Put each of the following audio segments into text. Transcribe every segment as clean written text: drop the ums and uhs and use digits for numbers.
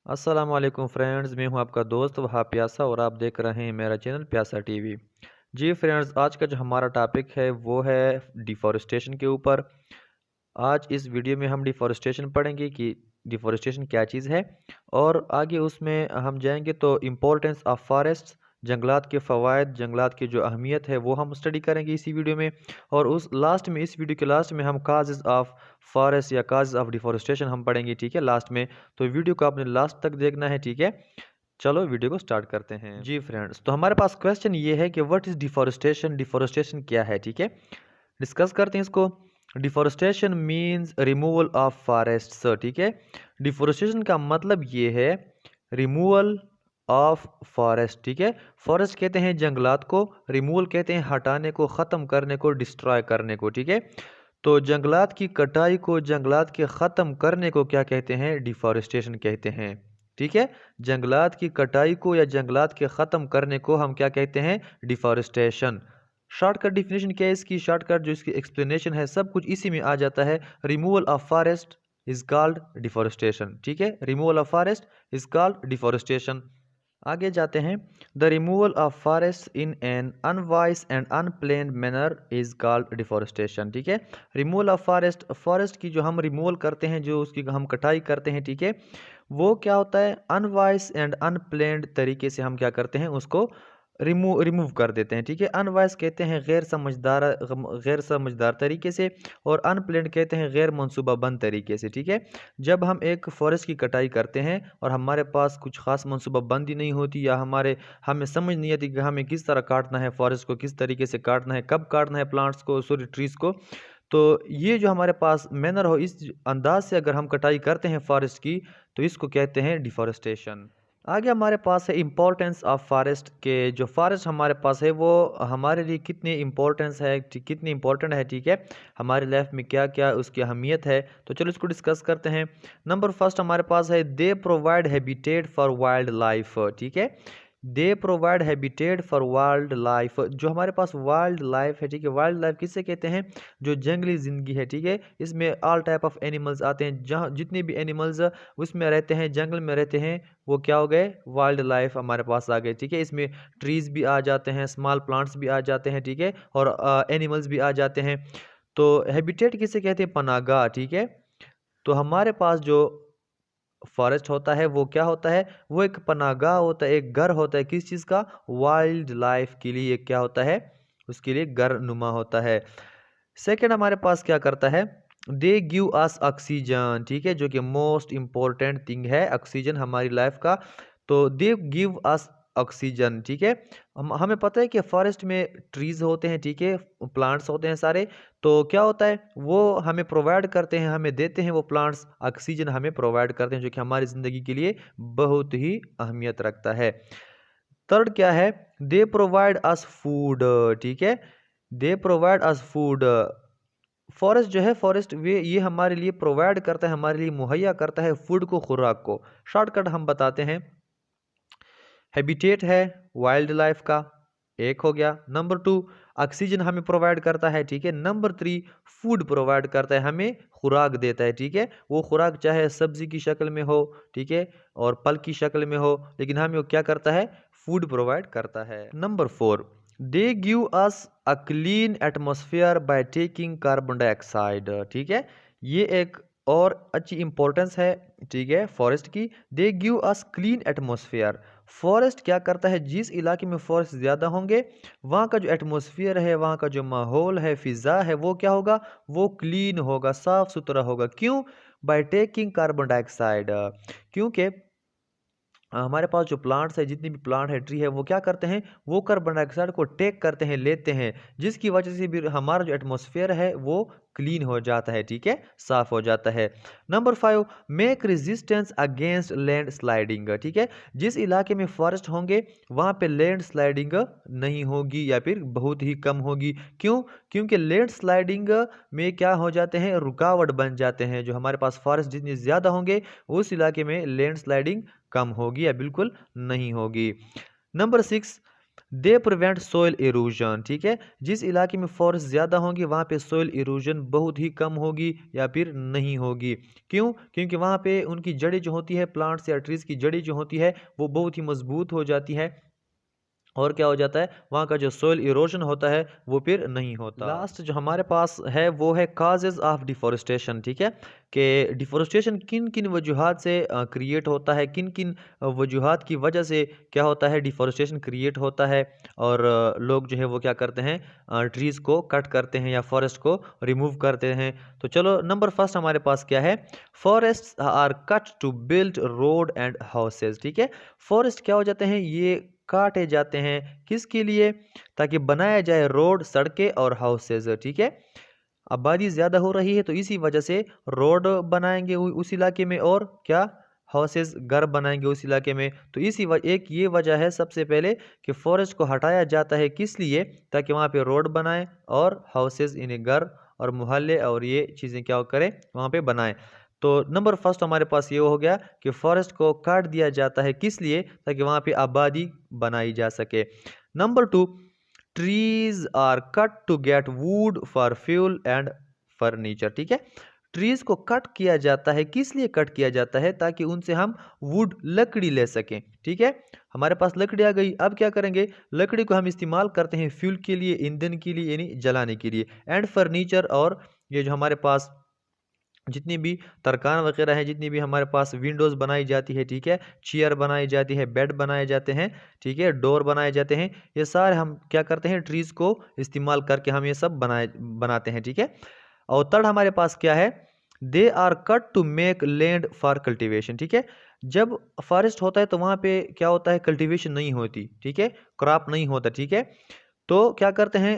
अस्सलाम वालेकुम फ्रेंड्स, मैं हूं आपका दोस्त वहाब प्यासा और आप देख रहे हैं मेरा चैनल प्यासा टीवी। जी फ्रेंड्स, आज का जो हमारा टॉपिक है वो है डिफ़ॉरेस्टेशन के ऊपर। आज इस वीडियो में हम डिफ़ॉरेस्टेशन पढ़ेंगे कि डिफ़ॉरेस्टेशन क्या चीज़ है, और आगे उसमें हम जाएंगे तो इम्पोर्टेंस ऑफ फॉरेस्ट, जंगलात के फ़वाइद, जंगलात की जो अहमियत है वो हम स्टडी करेंगे इसी वीडियो में। और उस लास्ट में, इस वीडियो के लास्ट में हम काजेज़ ऑफ फॉरेस्ट या काजेज़ ऑफ डिफ़ॉरेस्टेशन हम पढ़ेंगे, ठीक है, लास्ट में। तो वीडियो को आपने लास्ट तक देखना है, ठीक है। चलो वीडियो को स्टार्ट करते हैं। जी फ्रेंड्स, तो हमारे पास क्वेश्चन ये है कि व्हाट इज़ डिफ़ॉरेस्टेशन, डिफ़ॉरेस्टेशन क्या है, ठीक है। डिस्कस करते हैं इसको। Deforestation means removal of forests, ठीक है। डिफॉरेस्टेशन का मतलब ये है रिमूवल ऑफ फॉरेस्ट, ठीक है। फॉरेस्ट कहते हैं जंगलात को, रिमूवल कहते हैं हटाने को, ख़त्म करने को, डिस्ट्रॉय करने को, ठीक है। तो जंगलात की कटाई को, जंगलात के ख़त्म करने को क्या कहते हैं? डिफॉरेस्टेशन कहते हैं, ठीक है। जंगलात की कटाई को या जंगलात के ख़त्म करने को हम क्या कहते हैं? डिफॉरेस्टेशन। शॉर्टकट डिफिनेशन क्या है इसकी? शॉर्टकट जो इसकी एक्सप्लेनेशन है, सब कुछ इसी में आ जाता है। Removal of forest is called deforestation, ठीक है। Removal of forest is called deforestation. आगे जाते हैं। The removal of forest in an unwise and unplanned manner is called deforestation, ठीक है। रिमूवल ऑफ फॉरेस्ट, फॉरेस्ट की जो हम रिमूवल करते हैं, जो उसकी हम कटाई करते हैं, ठीक है, वो क्या होता है? अनवाइज एंड अनप्लेन्ड तरीके से हम क्या करते हैं? उसको रिमूव कर देते हैं, ठीक है। अनवाइज कहते हैं गैर समझदार तरीके से, और अनप्लेन्ड कहते हैं गैर मनसूबाबंद तरीके से, ठीक है। जब हम एक फॉरेस्ट की कटाई करते हैं और हमारे पास कुछ खास मनसूबाबंदी नहीं होती, या हमें समझ नहीं आती कि हमें किस तरह काटना है फॉरेस्ट को, किस तरीके से काटना है, कब काटना है प्लांट्स को, सॉरी ट्रीज़ को, तो ये जो हमारे पास मैनर हो, इस अंदाज से अगर हम कटाई करते हैं फॉरेस्ट की, तो इसको कहते हैं डिफॉरेस्टेशन। आगे हमारे पास है इम्पोर्टेंस ऑफ फॉरेस्ट, के जो फॉरेस्ट हमारे पास है वो हमारे लिए कितनी इम्पोर्टेंस है, कितनी इम्पोर्टेंट है, ठीक है। हमारी लाइफ में क्या क्या उसकी अहमियत है, तो चलो इसको डिस्कस करते हैं। नंबर फर्स्ट हमारे पास है they provide habitat for wild life, ठीक है। They provide habitat for wild life, जो हमारे पास वाइल्ड लाइफ है, ठीक है। वाइल्ड लाइफ किससे कहते हैं? जो जंगली ज़िंदगी है, ठीक है। इसमें ऑल टाइप ऑफ एनिमल्स आते हैं, जहाँ जितने भी एनिमल्स उसमें रहते हैं, जंगल में रहते हैं, वो क्या हो गए? वाइल्ड लाइफ हमारे पास आ गए, ठीक है। इसमें ट्रीज़ भी आ जाते हैं, स्मॉल प्लांट्स भी आ जाते हैं, ठीक है, और एनिमल्स भी आ जाते हैं। तो हैबिटेट किसे कहते हैं? पनाहगाह, ठीक है। तो हमारे पास जो फॉरेस्ट होता है वो क्या होता है? वो एक पनाहगाह होता है, एक घर होता है। किस चीज़ का? वाइल्ड लाइफ के लिए क्या होता है? उसके लिए घर नुमा होता है। सेकंड हमारे पास क्या करता है? दे गिव अस ऑक्सीजन, ठीक है, जो कि मोस्ट इंपॉर्टेंट थिंग है, ऑक्सीजन हमारी लाइफ का। तो दे गिव अस ऑक्सीजन, ठीक है। हमें पता है कि फॉरेस्ट में ट्रीज होते हैं, ठीक है, प्लांट्स होते हैं सारे। तो क्या होता है? वो हमें प्रोवाइड करते हैं, हमें देते हैं, वो प्लांट्स ऑक्सीजन हमें प्रोवाइड करते हैं, जो कि हमारी ज़िंदगी के लिए बहुत ही अहमियत रखता है। थर्ड क्या है? दे प्रोवाइड अस फूड, ठीक है। They provide us food. Forest जो है, फॉरेस्ट वे ये हमारे लिए प्रोवाइड करता है, हमारे लिए मुहैया करता है फूड को, खुराक को। शॉर्टकट हम बताते हैं। हैबिटेट है वाइल्ड लाइफ का, एक हो गया। नंबर टू, ऑक्सीजन हमें प्रोवाइड करता है, ठीक है। नंबर थ्री, फूड प्रोवाइड करता है, हमें खुराक देता है, ठीक है। वो खुराक चाहे सब्जी की शक्ल में हो, ठीक है, और फल की शक्ल में हो, लेकिन हमें वो क्या करता है? फूड प्रोवाइड करता है। Number four, they give us a clean atmosphere by taking carbon dioxide, ठीक है। ये एक और अच्छी इंपॉर्टेंस है, ठीक है, फॉरेस्ट की। They give us clean atmosphere. Forest क्या करता है? जिस इलाके में फॉरेस्ट ज़्यादा होंगे, वहाँ का जो एटमॉस्फेयर है, वहाँ का जो माहौल है, फ़िज़ा है, वो क्या होगा? वो क्लीन होगा, साफ़ सुथरा होगा। क्यों? बाय टेकिंग कार्बन डाइऑक्साइड, क्योंकि हमारे पास जो प्लांट्स है, जितनी भी प्लांट है, ट्री है, वो क्या करते हैं? वो कार्बन डाइऑक्साइड को टेक करते हैं, लेते हैं, जिसकी वजह से भी हमारा जो एटमॉस्फेयर है वो क्लीन हो जाता है, ठीक है, साफ हो जाता है। Number five, make resistance against land sliding, ठीक है। जिस इलाके में फॉरेस्ट होंगे वहाँ पे लैंड स्लाइडिंग नहीं होगी, या फिर बहुत ही कम होगी। क्यों? क्योंकि लैंड स्लाइडिंग में क्या हो जाते हैं? रुकावट बन जाते हैं। जो हमारे पास फॉरेस्ट जितने ज़्यादा होंगे, उस इलाके में लैंड स्लाइडिंग कम होगी या बिल्कुल नहीं होगी। Number six, they prevent soil erosion, ठीक है। जिस इलाके में फॉरेस्ट ज़्यादा होंगे वहाँ पे सोइल इरोजन बहुत ही कम होगी या फिर नहीं होगी। क्यों? क्योंकि वहाँ पे उनकी जड़ें जो होती है, प्लांट्स या ट्रीज़ की जड़ें जो होती है वो बहुत ही मजबूत हो जाती है और क्या हो जाता है, वहाँ का जो सोइल इरोजन होता है वो फिर नहीं होता। लास्ट जो हमारे पास है वो है काजेज़ ऑफ डिफॉरेस्टेशन, ठीक है, कि डिफॉरेस्टेशन किन किन वजूहात से क्रिएट होता है, किन किन वजूहात की वजह से क्या होता है, डिफॉरेस्टेशन क्रिएट होता है। और लोग जो है वो क्या करते हैं, ट्रीज़ को कट करते हैं या फॉरेस्ट को रिमूव करते हैं। तो चलो नंबर फर्स्ट हमारे पास क्या है, forest are cut to build road and houses, ठीक है। फॉरेस्ट क्या हो जाते हैं, ये काटे जाते हैं किसके लिए, ताकि बनाया जाए रोड, सड़कें और हाउसेज, ठीक है। आबादी ज़्यादा हो रही है तो इसी वजह से रोड बनाएंगे उस इलाके में, और क्या, हाउसेज, घर बनाएंगे उस इलाके में। तो एक ये वजह है सबसे पहले कि फॉरेस्ट को हटाया जाता है किस लिए, ताकि वहाँ पे रोड बनाए और हाउसेज, इन्हें घर और मोहल्ले और ये चीज़ें क्या करें वहाँ पे बनाएं। तो नंबर फर्स्ट हमारे पास ये हो गया कि फॉरेस्ट को काट दिया जाता है किस लिए, ताकि वहाँ पे आबादी बनाई जा सके। Number two, trees are cut to get wood for fuel and furniture, ठीक है। ट्रीज को कट किया जाता है किस लिए कट किया जाता है, ताकि उनसे हम वुड, लकड़ी ले सकें, ठीक है। हमारे पास लकड़ी आ गई, अब क्या करेंगे, लकड़ी को हम इस्तेमाल करते हैं फ्यूल के लिए, ईंधन के लिए, यानी जलाने के लिए, एंड फर्नीचर, और ये जो हमारे पास जितनी भी तरकान वगैरह है, जितनी भी हमारे पास विंडोज़ बनाई जाती है, ठीक है, चेयर बनाई जाती है, बेड बनाए जाते हैं, ठीक है, डोर बनाए जाते हैं, ये सारे हम क्या करते हैं, ट्रीज़ को इस्तेमाल करके हम ये सब बनाते हैं, ठीक है। और थर्ड हमारे पास क्या है, they are cut to make land for cultivation, ठीक है। जब फॉरेस्ट होता है तो वहाँ पे क्या होता है, कल्टीवेशन नहीं होती, ठीक है, क्रॉप नहीं होता, ठीक है। तो क्या करते हैं,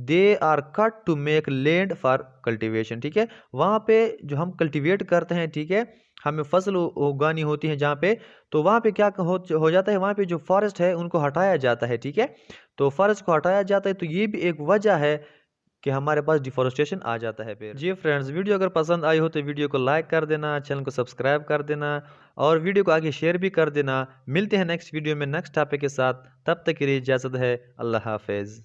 they are cut to make land for cultivation, ठीक है। वहाँ पे जो हम कल्टीवेट करते हैं, ठीक है, हमें फसल उगानी होती है जहाँ पे, तो वहाँ पे क्या हो जाता है, वहाँ पे जो फॉरेस्ट है उनको हटाया जाता है, ठीक है। तो फॉरेस्ट को हटाया जाता है, तो ये भी एक वजह है कि हमारे पास डिफॉरेस्टेशन आ जाता है फिर। जी फ्रेंड्स, वीडियो अगर पसंद आई हो तो वीडियो को लाइक कर देना, चैनल को सब्सक्राइब कर देना और वीडियो को आगे शेयर भी कर देना। मिलते हैं नेक्स्ट वीडियो में नेक्स्ट टॉपिक के साथ, तब तक के लिए इजाज़त है, अल्लाह हाफिज़।